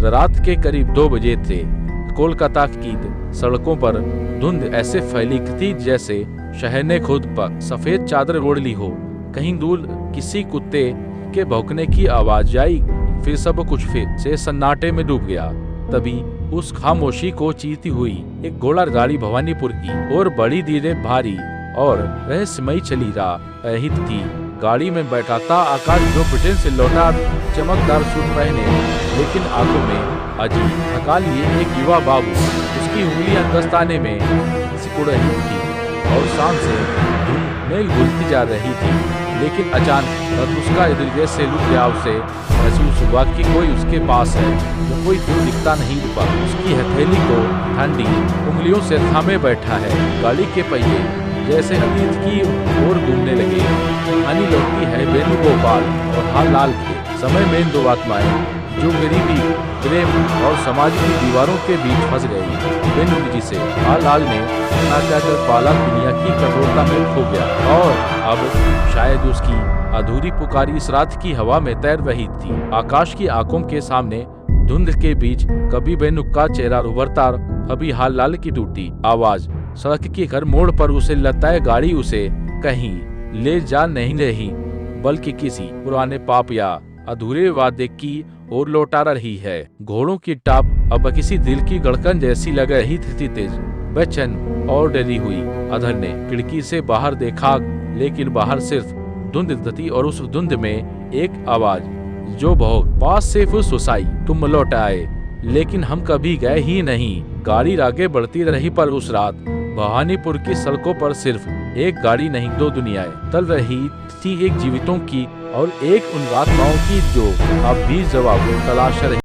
रात के करीब 2 बजे थे। कोलकाता की सड़कों पर धुंध ऐसे फैली थी जैसे शहर ने खुद पर सफेद चादर ओढ़ ली हो। कहीं दूर किसी कुत्ते के भौंकने की आवाज आई, फिर सब कुछ फिर से सन्नाटे में डूब गया। तभी उस खामोशी को चीरती हुई एक घोड़ा गाड़ी भवानीपुर की और बड़ी धीरे भारी और रहस्यमयी चली रही थी। गाड़ी में बैठा था आकाश, जो ब्रिटेन से लौटा, चमकदार सूट पहने, लेकिन आंखों में अजीब थका लिए एक युवा बाबू। उसकी उंगलियां दस्ताने में सिकुड़ रही थी और शाम से धुन में घुलती जा रही थी। लेकिन अचानक उसका दिल से लुट गया। उसे महसूस हुआ कि कोई उसके पास है, जो कोई दूर दिखता नहीं रुका। उसकी हथेली को ठंडी उंगलियों से थामे बैठा है। गाड़ी के पहिए जैसे अतीत की ओर घूमने लगे। कहानी लौटती है वेणुगोपाल और हाल के समय में दो आत्माएं जो गरीबी, प्रेम और समाज की दीवारों के बीच फंस गई। वेणु जी से हाल ने कर पाला दुनिया की कठोरता में खो गया और अब शायद उसकी अधूरी पुकारी इस रात की हवा में तैर रही थी। आकाश की आंखों के सामने धुंध के बीच कभी वेणु का चेहरा उभरता, कभी हाल की टूटी आवाज। सड़क के हर मोड़ पर उसे लगता है गाड़ी उसे कहीं ले जा नहीं रही, बल्कि किसी पुराने पाप या अधूरे वादे की ओर लौटा रही है। घोड़ों की टाप अब किसी दिल की धड़कन जैसी लग रही थी, तेज, बेचैन और डरी हुई। अधर ने खिड़की से बाहर देखा, लेकिन बाहर सिर्फ धुंध थी और उस धुंध में एक आवाज जो बहुत पास से फुसफुसाई, तुम लौट आए, लेकिन हम कभी गए ही नहीं। गाड़ी आगे बढ़ती रही, पर उस रात भवानीपुर की सड़कों पर सिर्फ एक गाड़ी नहीं, दो दुनियाएं तल रही थी, एक जीवितों की और एक उन आत्माओं की जो अब भी जवाब तलाश रही।